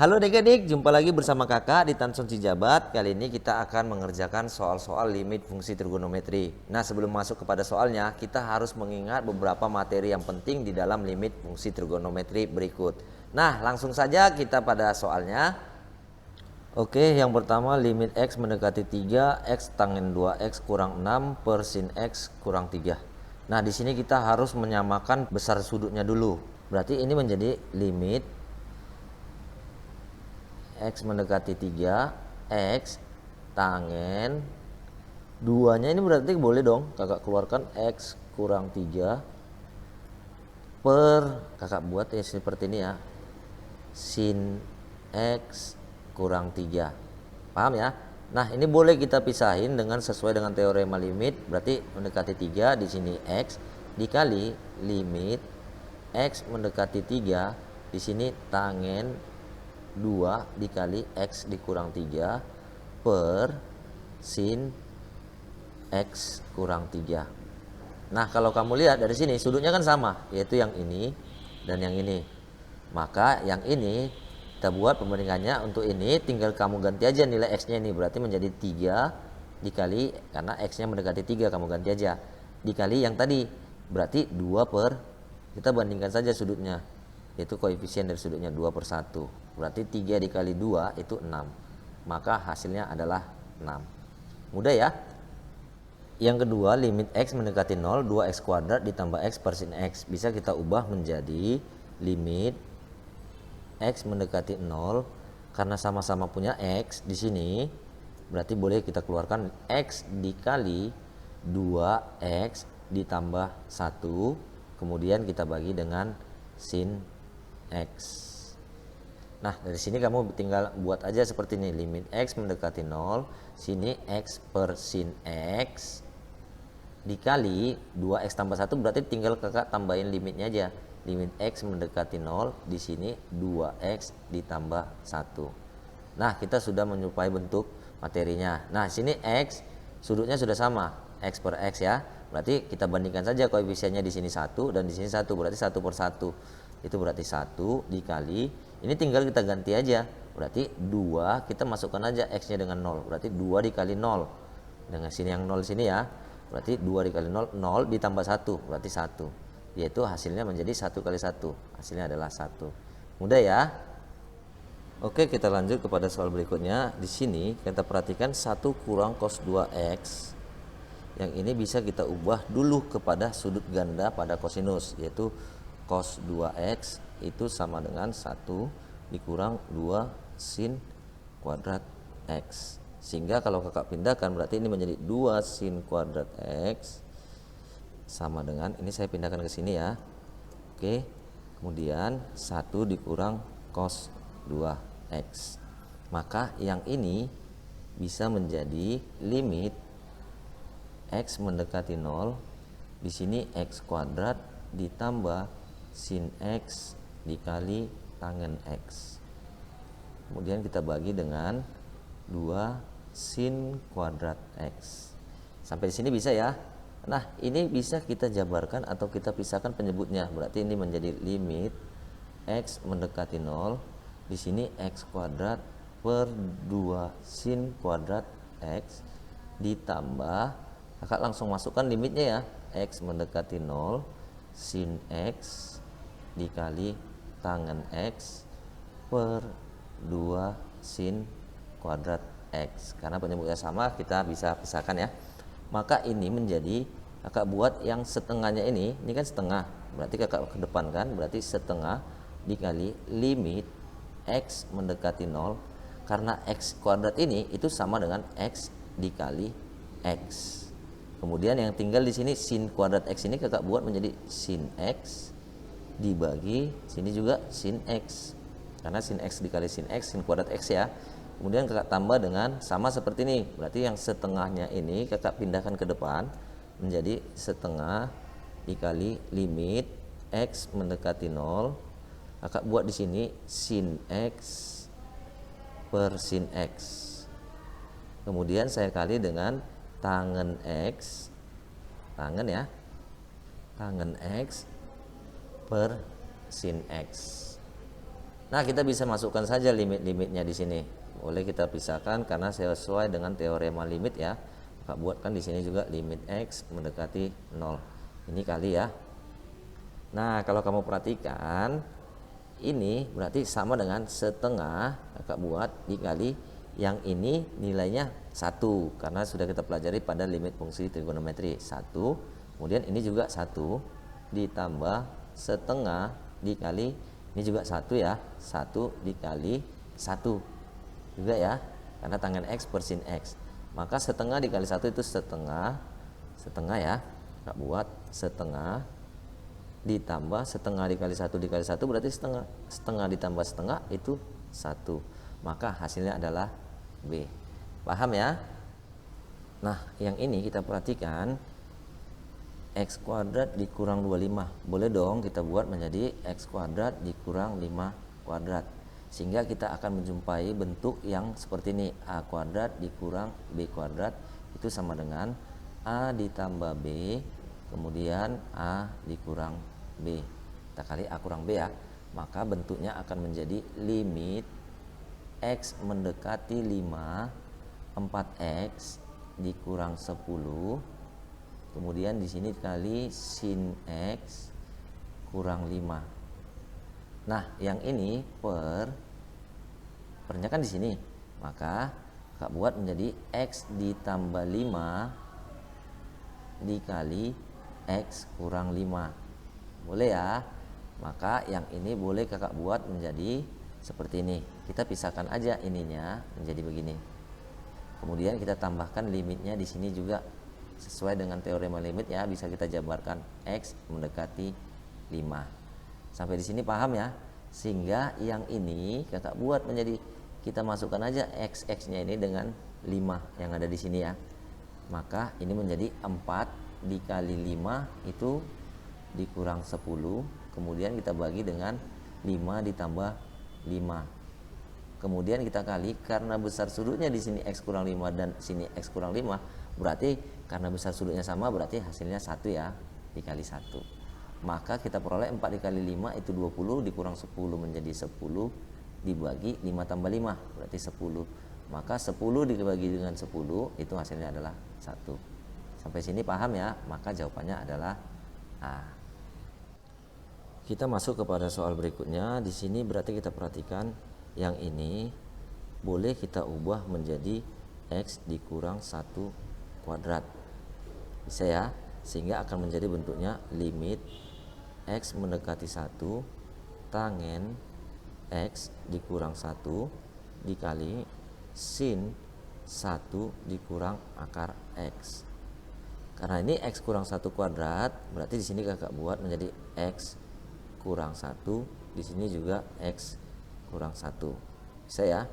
Halo adik-adik, jumpa lagi bersama kakak di Tanson Cijabat. Kali ini kita akan mengerjakan soal-soal limit fungsi trigonometri. Nah, sebelum masuk kepada soalnya, kita harus mengingat beberapa materi yang penting di dalam limit fungsi trigonometri berikut. Nah, langsung saja kita pada soalnya. Oke, yang pertama limit X mendekati 3, X tangent 2X kurang 6 per sin X kurang 3. Nah, di sini kita harus menyamakan besar sudutnya dulu. Berarti ini menjadi limit X mendekati 3, X tangen 2-nya ini berarti boleh dong kakak keluarkan X kurang 3 per, kakak buat ya seperti ini ya, sin X kurang 3. Paham ya? Nah, ini boleh kita pisahin dengan sesuai dengan teorema limit. Berarti mendekati 3 di sini X dikali limit X mendekati 3 di sini tangen 2 dikali X dikurang 3 per sin X kurang 3. Nah, kalau kamu lihat dari sini sudutnya kan sama, yaitu yang ini dan yang ini. Maka yang ini kita buat pembandingannya. Untuk ini tinggal kamu ganti aja nilai X-nya ini. Berarti menjadi 3 dikali, karena X-nya mendekati 3 kamu ganti aja, dikali yang tadi. Berarti 2 per, kita bandingkan saja sudutnya, yaitu koefisien dari sudutnya 2 per 1. Berarti 3 dikali 2 itu 6. Maka hasilnya adalah 6. Mudah ya? Yang kedua, limit X mendekati 0, 2X kuadrat ditambah X per sin X. Bisa kita ubah menjadi limit X mendekati 0. Karena sama-sama punya X di sini, berarti boleh kita keluarkan X dikali 2X ditambah 1. Kemudian kita bagi dengan sin X. Nah, dari sini kamu tinggal buat aja seperti ini, limit X mendekati 0, sini X per sin X dikali 2X tambah 1, berarti tinggal kakak tambahin limitnya aja. Limit X mendekati 0, di sini 2X ditambah 1. Nah, kita sudah menyerupai bentuk materinya. Nah, sini X sudutnya sudah sama, X per X ya. Berarti kita bandingkan saja koefisiennya, di sini 1 dan di sini 1, berarti 1 per 1. Itu berarti 1 dikali, ini tinggal kita ganti aja. Berarti 2 kita masukkan aja X-nya dengan 0. Berarti 2 dikali 0. Dengan sini yang 0 sini ya. Berarti 2 dikali 0, 0 ditambah 1, berarti 1. Yaitu hasilnya menjadi 1 kali 1. Hasilnya adalah 1. Mudah ya? Oke, kita lanjut kepada soal berikutnya. Di sini kita perhatikan 1 kurang cos 2X. Yang ini bisa kita ubah dulu kepada sudut ganda pada kosinus, yaitu cos 2X itu sama dengan 1 dikurang 2 sin kuadrat X. Sehingga kalau kakak pindahkan, berarti ini menjadi 2 sin kuadrat X sama dengan, ini saya pindahkan ke sini ya. Oke, kemudian 1 dikurang cos 2X. Maka yang ini bisa menjadi limit X mendekati 0, di sini X kuadrat ditambah sin X dikali tangen X. Kemudian kita bagi dengan 2 sin kuadrat X. Sampai di sini bisa ya. Nah, ini bisa kita jabarkan atau kita pisahkan penyebutnya. Berarti ini menjadi limit X mendekati 0, di sini X kuadrat per 2 sin kuadrat X ditambah, kakak langsung masukkan limitnya ya, X mendekati 0 sin X dikali tangen X per 2 sin kuadrat X. Karena penyebutnya sama, kita bisa pisahkan ya. Maka ini menjadi, kakak buat yang setengahnya ini kan setengah, berarti kakak kedepankan, berarti setengah dikali limit X mendekati 0. Karena X kuadrat ini itu sama dengan X dikali X. Kemudian yang tinggal di sini sin kuadrat X ini kakak buat menjadi sin X dibagi sini juga sin X. Karena sin X dikali sin X, sin kuadrat X ya. Kemudian kakak tambah dengan sama seperti ini. Berarti yang setengahnya ini kakak pindahkan ke depan menjadi setengah dikali limit X mendekati 0. Kakak buat di sini sin X per sin X. Kemudian saya kali dengan tangen X. Tangen ya. Tangen X per sin X. Nah, kita bisa masukkan saja limit-limitnya di sini. Boleh kita pisahkan karena sesuai dengan teorema limit ya. Maka buatkan di sini juga limit X mendekati 0. Ini kali ya. Nah, kalau kamu perhatikan, ini berarti sama dengan setengah, kakak buat dikali yang ini nilainya 1 karena sudah kita pelajari pada limit fungsi trigonometri 1. Kemudian ini juga 1 ditambah setengah dikali ini juga 1 ya, 1 dikali 1 juga ya, karena tangen X per sin X. Maka setengah dikali 1 itu setengah ya, kakak buat setengah ditambah setengah dikali 1 dikali 1 berarti setengah. Setengah ditambah setengah itu 1. Maka hasilnya adalah B. Paham ya? Nah, yang ini kita perhatikan X kuadrat dikurang 25. Boleh dong kita buat menjadi X kuadrat dikurang 5 kuadrat. Sehingga kita akan menjumpai bentuk yang seperti ini. A kuadrat dikurang B kuadrat itu sama dengan A ditambah B kemudian A dikurang B. Kita kali A kurang B ya. Maka bentuknya akan menjadi limit X mendekati 5 4X dikurang 10. Kemudian di sini kali sin X kurang 5. Nah, yang ini pernya kan di sini. Maka Kak buat menjadi X ditambah 5 dikali X kurang 5. Boleh ya? Maka yang ini boleh kakak buat menjadi seperti ini. Kita pisahkan aja ininya menjadi begini. Kemudian kita tambahkan limitnya di sini juga sesuai dengan teorema limit ya, bisa kita jabarkan X mendekati 5. Sampai di sini paham ya? Sehingga yang ini kakak buat menjadi, kita masukkan aja X-nya ini dengan 5 yang ada di sini ya. Maka ini menjadi 4 dikali 5 itu dikurang 10. Kemudian kita bagi dengan 5 ditambah 5. Kemudian kita kali, karena besar sudutnya di sini X kurang 5 dan sini X kurang 5, berarti karena besar sudutnya sama berarti hasilnya 1 ya, dikali 1. Maka kita peroleh 4 dikali 5 itu 20 dikurang 10 menjadi 10 dibagi 5 tambah 5 berarti 10. Maka 10 dibagi dengan 10 itu hasilnya adalah 1. Sampai sini paham ya? Maka jawabannya adalah A. Kita masuk kepada soal berikutnya. Di sini berarti kita perhatikan yang ini boleh kita ubah menjadi X dikurang 1 kuadrat. Bisa ya? Sehingga akan menjadi bentuknya limit X mendekati 1 tangen X dikurang 1 dikali sin 1 dikurang akar X. Karena ini X kurang 1 kuadrat, berarti di sini kakak buat menjadi X kurang 1, di sini juga X kurang 1. Bisa ya?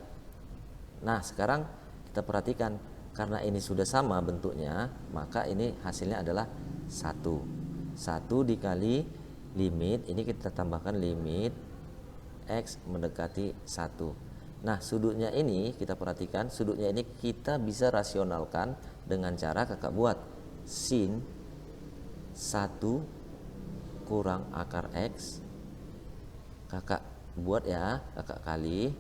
Nah, sekarang kita perhatikan, karena ini sudah sama bentuknya, maka ini hasilnya adalah 1. 1 dikali limit, ini kita tambahkan limit X mendekati 1. Nah, sudutnya ini kita perhatikan, sudutnya ini kita bisa rasionalkan dengan cara kakak buat sin 1 kurang akar X. Kakak buat ya, kakak kali.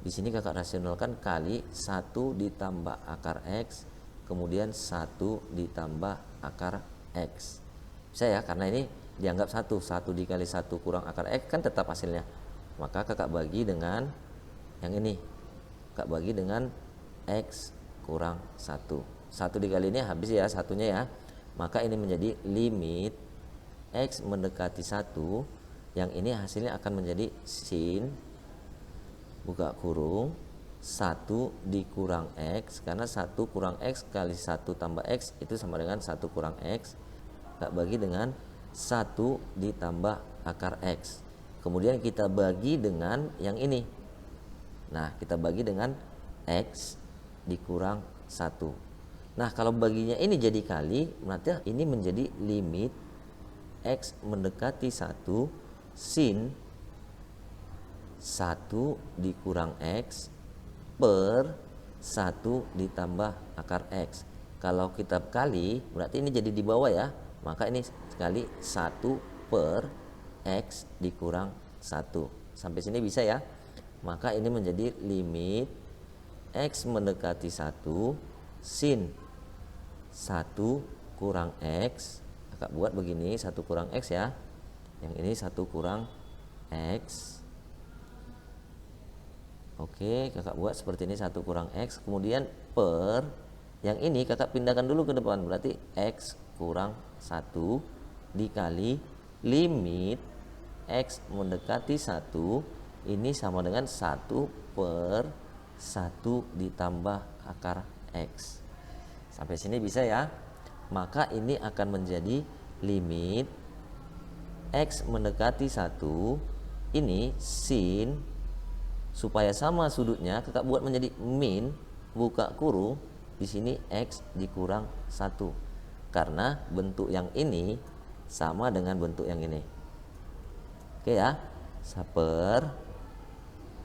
Di sini kakak rasionalkan kali 1 ditambah akar X, kemudian 1 ditambah akar X. Bisa ya, karena ini dianggap 1 dikali 1 kurang akar X kan tetap hasilnya. Maka kakak bagi dengan yang ini, kakak bagi dengan X kurang 1. 1 dikali ini habis ya satunya ya. Maka ini menjadi limit X mendekati 1. Yang ini hasilnya akan menjadi sin buka kurung 1 dikurang X, karena 1 kurang X kali 1 tambah X itu sama dengan 1 kurang X. Kakak bagi dengan 1 ditambah akar X. Kemudian kita bagi dengan yang ini. Nah, kita bagi dengan X dikurang 1. Nah, kalau baginya ini jadi kali, berarti ini menjadi limit X mendekati 1 sin 1 dikurang X per 1 ditambah akar X. Kalau kita kali, berarti ini jadi di bawah ya. Maka ini sekali 1 per X dikurang 1. Sampai sini bisa ya. Maka ini menjadi limit X mendekati 1 sin 1 kurang X. Kakak buat begini, 1 kurang X ya. Yang ini 1 kurang X. Oke, kakak buat seperti ini, 1 kurang X. Kemudian per yang ini kakak pindahkan dulu ke depan. Berarti X kurang 1 dikali limit X mendekati 1. Ini sama dengan 1 per 1 ditambah akar X. Sampai sini bisa ya. Maka ini akan menjadi limit X mendekati 1. Ini sin, supaya sama sudutnya kakak buat menjadi min, buka kurung, di sini X dikurang 1. Karena bentuk yang ini sama dengan bentuk yang ini. Oke ya. Per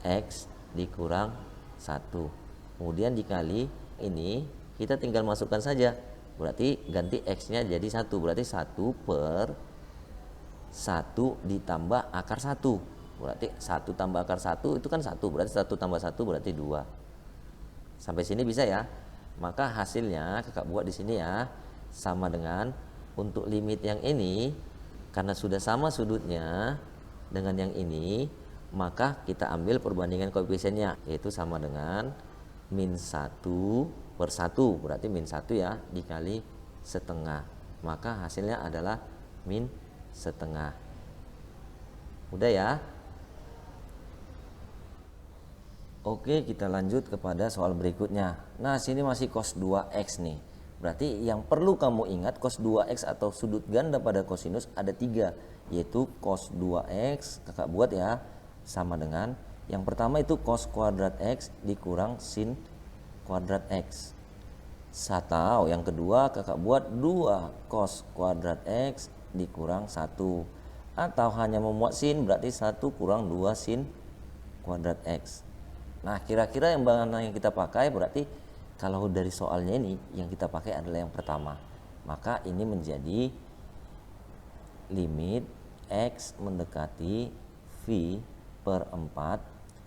X dikurang 1. Kemudian dikali ini, kita tinggal masukkan saja. Berarti ganti X-nya jadi 1. Berarti 1 per 1 ditambah akar 1. Berarti 1 tambah akar 1 itu kan 1. Berarti 1 tambah 1 berarti 2. Sampai sini bisa ya. Maka hasilnya kakak buat di sini ya. Sama dengan untuk limit yang ini, karena sudah sama sudutnya dengan yang ini, maka kita ambil perbandingan koefisiennya, yaitu sama dengan min 1 per 1. Berarti min 1 ya, dikali setengah. Maka hasilnya adalah min setengah. Udah ya. Oke, kita lanjut kepada soal berikutnya. Nah, sini masih cos 2x nih. Berarti yang perlu kamu ingat, cos 2x atau sudut ganda pada kosinus ada 3, yaitu cos 2x, kakak buat ya, sama dengan yang pertama itu cos kuadrat x dikurang sin kuadrat x. Atau yang kedua kakak buat 2 cos kuadrat x dikurang 1. Atau hanya memuat sin, berarti 1 kurang 2 sin kuadrat x. Nah, kira-kira yang mana yang kita pakai? Berarti kalau dari soalnya ini yang kita pakai adalah yang pertama. Maka ini menjadi limit x mendekati v per 4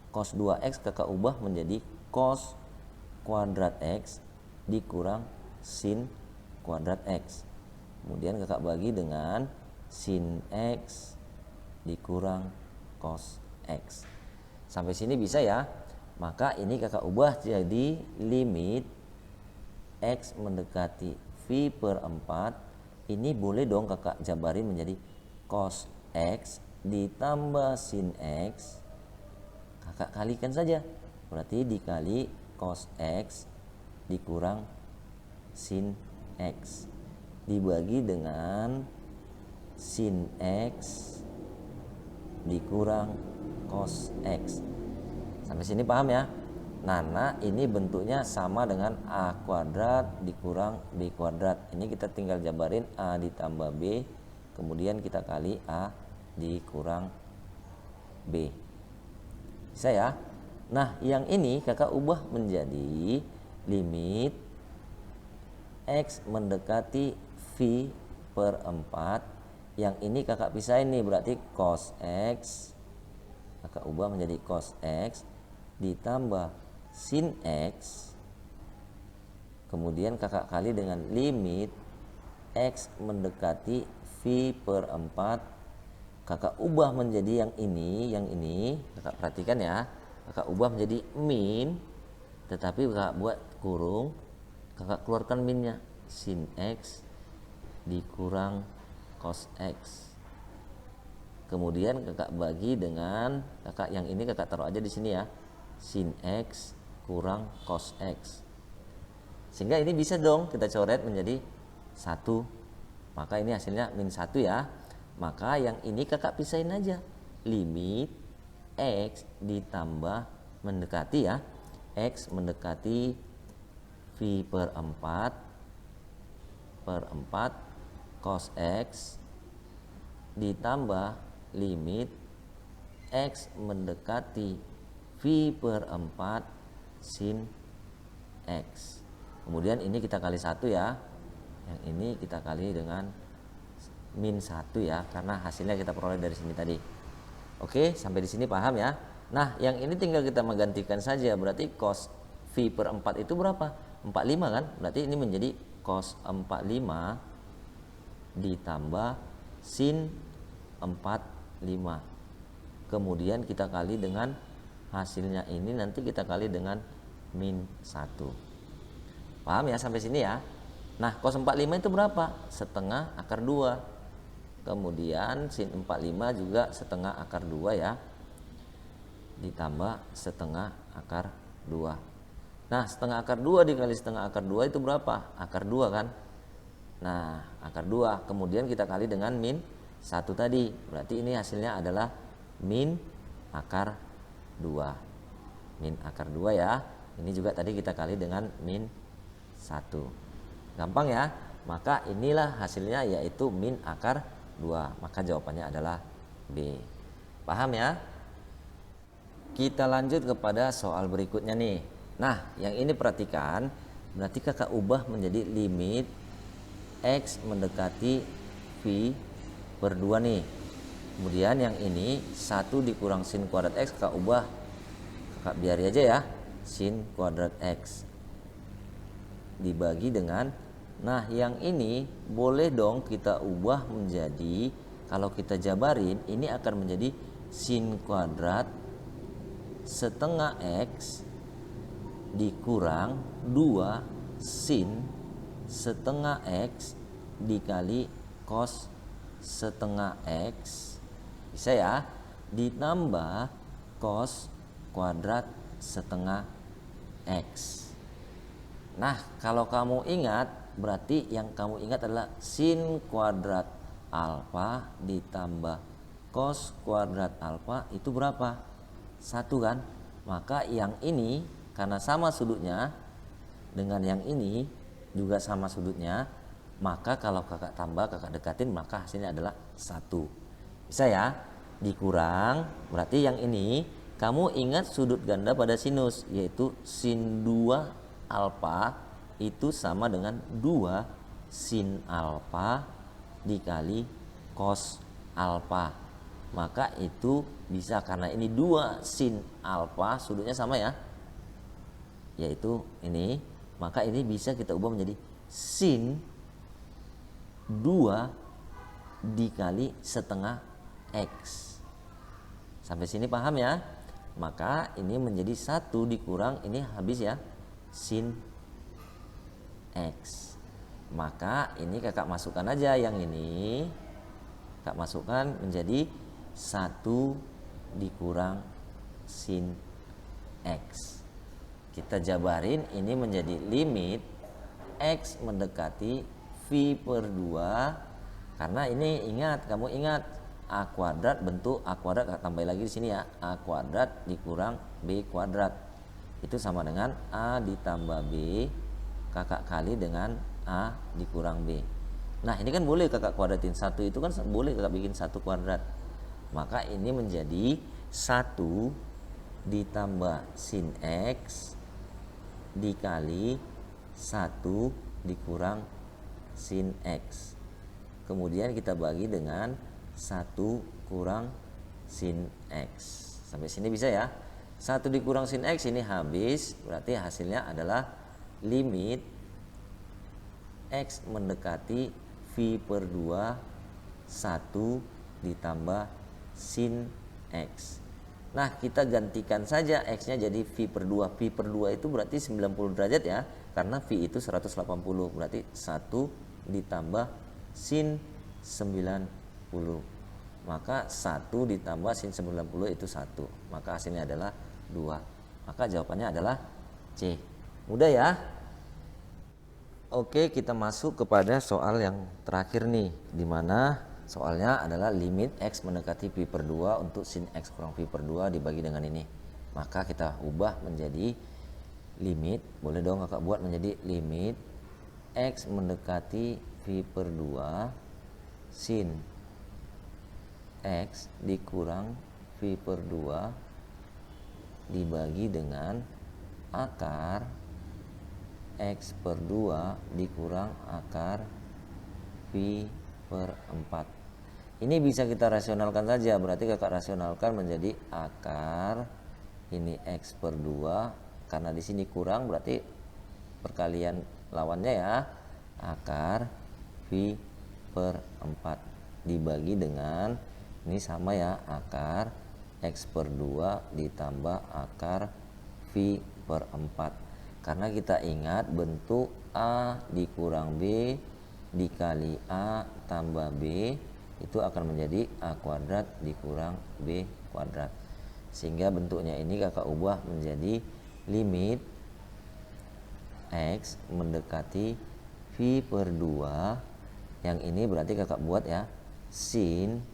cos 2x kakak ubah menjadi cos kuadrat x dikurang sin kuadrat x. Kemudian kakak bagi dengan sin x dikurang cos x. Sampai sini bisa ya. Maka ini kakak ubah jadi limit x mendekati v per 4. Ini boleh dong kakak jabarin menjadi cos x ditambah sin x, kakak kalikan saja. Berarti dikali cos x dikurang sin x dibagi dengan sin x dikurang cos x. Sampai sini paham ya? Nah, ini bentuknya sama dengan a kuadrat dikurang b kuadrat. Ini kita tinggal jabarin a ditambah b, kemudian kita kali a dikurang b. Bisa ya? Nah, yang ini kakak ubah menjadi limit x mendekati v per 4. Yang ini kakak pisahin nih, berarti cos x kakak ubah menjadi cos x ditambah sin x, kemudian kakak kali dengan limit x mendekati v per 4. Kakak ubah menjadi yang ini kakak perhatikan ya, kakak ubah menjadi min, tetapi kakak buat kurung, kakak keluarkan minnya, sin x dikurang cos x. Kemudian kakak bagi dengan kakak yang ini, kakak taruh aja di sini ya, sin x kurang cos x. Sehingga ini bisa dong kita coret menjadi 1. Maka ini hasilnya min 1 ya. Maka yang ini kakak pisahin aja, limit x ditambah mendekati ya, x mendekati v per 4 cos x ditambah limit x mendekati v per 4 sin x. Kemudian ini kita kali 1 ya, yang ini kita kali dengan min 1 ya, karena hasilnya kita peroleh dari sini tadi. Oke, sampai di sini paham ya. Nah, yang ini tinggal kita menggantikan saja. Berarti cos V per 4 itu berapa? 45 kan? Berarti ini menjadi cos 45 ditambah sin 45. Kemudian kita kali dengan hasilnya ini, nanti kita kali dengan min 1. Paham ya sampai sini ya? Nah, cos 45 itu berapa? Setengah akar 2. Kemudian sin 45 juga setengah akar 2 ya. Ditambah setengah akar 2. Nah, setengah akar 2 dikali setengah akar 2 itu berapa? Akar 2 kan? Nah, akar 2. Kemudian kita kali dengan min 1 tadi. Berarti ini hasilnya adalah min akar 2. Min akar 2 ya. Ini juga tadi kita kali dengan min 1. Gampang ya? Maka inilah hasilnya, yaitu min akar 2. Maka jawabannya adalah B. Paham ya? Kita lanjut kepada soal berikutnya nih. Nah, yang ini perhatikan. Berarti kakak ubah menjadi limit X mendekati V per 2 nih. Kemudian yang ini 1 dikurang sin kuadrat X, kakak ubah, kakak biari aja ya, sin kuadrat X dibagi dengan, nah yang ini boleh dong kita ubah menjadi, kalau kita jabarin ini akan menjadi sin kuadrat setengah X dikurang 2 sin setengah X dikali cos setengah X, bisa ya, ditambah cos kuadrat setengah X. Nah, kalau kamu ingat, berarti yang kamu ingat adalah sin kuadrat alfa ditambah cos kuadrat alfa itu berapa? 1 kan? Maka yang ini karena sama sudutnya dengan yang ini juga sama sudutnya, maka kalau kakak tambah, kakak dekatin, maka hasilnya adalah 1. Bisa ya? Dikurang, berarti yang ini kamu ingat sudut ganda pada sinus, yaitu sin 2 alfa itu sama dengan 2 sin alfa dikali cos alfa. Maka itu bisa, karena ini 2 sin alfa sudutnya sama ya, yaitu ini, maka ini bisa kita ubah menjadi sin 2 dikali setengah X. Sampai sini paham ya? Maka ini menjadi 1 dikurang, ini habis ya, sin X. Maka ini kakak masukkan aja, yang ini kakak masukkan menjadi 1 dikurang sin X. Kita jabarin, ini menjadi limit X mendekati V per 2. Karena ini ingat, kamu ingat A kuadrat, bentuk A kuadrat, kakak tambah lagi di sini ya, A kuadrat dikurang B kuadrat itu sama dengan A ditambah B, kakak kali dengan A dikurang B. Nah, ini kan boleh kakak kuadratin, 1 itu kan boleh kakak bikin 1 kuadrat. Maka ini menjadi 1 ditambah sin X dikali 1 dikurang sin X. Kemudian kita bagi dengan 1 kurang sin X. Sampai sini bisa ya? 1 dikurang sin X ini habis, berarti hasilnya adalah limit X mendekati V per 2 1 ditambah sin X. Nah, kita gantikan saja X-nya jadi V per 2. V per 2 itu berarti 90 derajat ya, karena V itu 180. Berarti 1 ditambah sin 90. Maka 1 ditambah sin 90 itu 1. Maka hasilnya adalah 2. Maka jawabannya adalah C. Mudah ya? Oke, kita masuk kepada soal yang terakhir nih, dimana soalnya adalah limit X mendekati V per 2 untuk sin X kurang V per 2 dibagi dengan ini. Maka kita ubah menjadi limit, boleh dong kakak buat menjadi limit X mendekati V per 2 sin X dikurang V per 2 dibagi dengan akar X per 2 dikurang akar V per 4. Ini bisa kita rasionalkan saja, berarti kakak rasionalkan menjadi akar ini X per 2, karena di sini kurang berarti perkalian lawannya ya, akar V per 4 dibagi dengan ini sama ya, akar X per 2 ditambah akar V per 4. Karena kita ingat bentuk A dikurang B dikali A tambah B itu akan menjadi A kuadrat dikurang B kuadrat. Sehingga bentuknya ini kakak ubah menjadi limit X mendekati V per 2. Yang ini berarti kakak buat ya, sin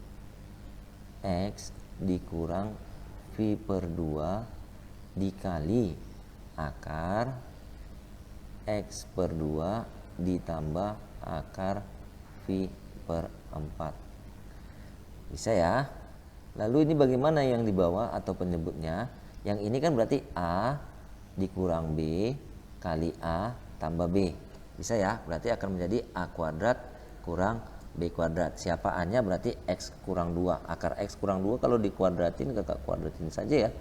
X dikurang V per 2 dikali akar X per 2 ditambah akar V per 4. Bisa ya. Lalu ini bagaimana yang di bawah atau penyebutnya? Yang ini kan berarti A dikurang B kali A tambah B. Bisa ya, berarti akan menjadi A kuadrat kurang B kuadrat. Siapa A-nya berarti X kurang 2. Akar X kurang 2 kalau dikuadratin kakak kuadratin saja ya.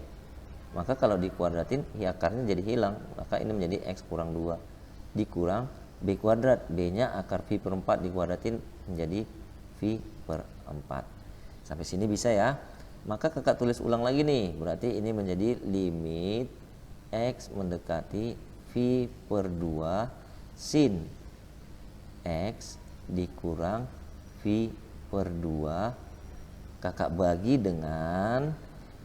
Maka kalau dikuadratin ya akarnya jadi hilang. Maka ini menjadi X kurang 2 dikurang B kuadrat. B-nya akar V per 4 dikuadratin menjadi V per 4. Sampai sini bisa ya. Maka kakak tulis ulang lagi nih. Berarti ini menjadi limit X mendekati V per 2 sin X dikurang V per 2. Kakak bagi dengan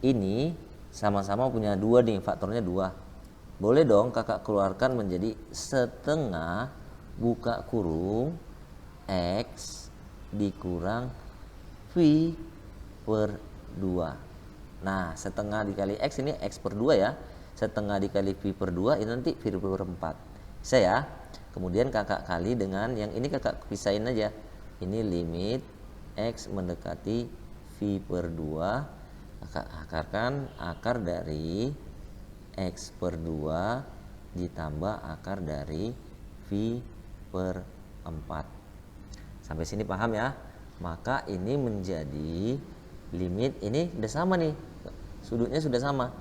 ini sama-sama punya 2 nih, faktornya 2. Boleh dong kakak keluarkan menjadi setengah buka kurung X dikurang V per 2. Nah, setengah dikali X ini X per 2 ya. Setengah dikali V per 2 ini nanti V per 4. Bisa ya. Kemudian kakak kali dengan yang ini kakak pisahin aja. Ini limit X mendekati V per 2. Kakak akarkan akar dari X per 2 ditambah akar dari V per 4. Sampai sini paham ya? Maka ini menjadi limit, ini udah sama nih, sudutnya sudah sama.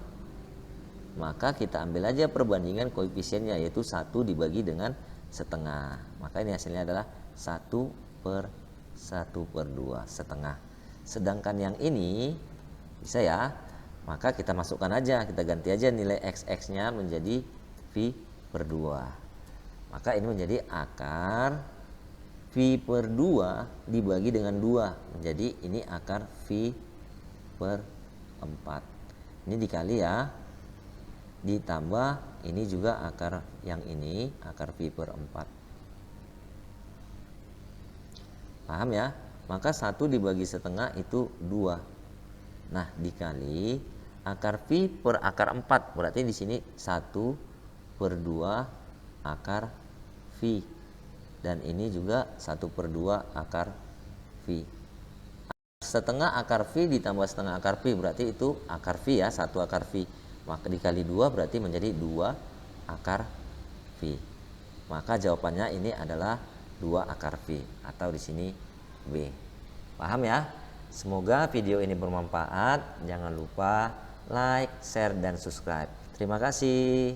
Maka kita ambil aja perbandingan koefisiennya, yaitu 1 dibagi dengan setengah. Maka ini hasilnya adalah 1 per 2 setengah. Sedangkan yang ini bisa ya, maka kita masukkan aja, kita ganti aja nilai XX nya menjadi V per 2. Maka ini menjadi akar V per 2 dibagi dengan 2 menjadi ini akar V per 4. Ini dikali ya, ditambah ini juga akar yang ini, akar V per 4. Paham ya? Maka 1 dibagi setengah itu 2. Nah, dikali akar V per akar 4. Berarti di sini 1 per 2 akar V. Dan ini juga 1 per 2 akar V. Setengah akar V ditambah setengah akar V berarti itu akar V ya, 1 akar V. Maka dikali 2 berarti menjadi 2 akar V. Maka jawabannya ini adalah 2 akar V atau di sini B. Paham ya? Semoga video ini bermanfaat. Jangan lupa like, share, dan subscribe. Terima kasih.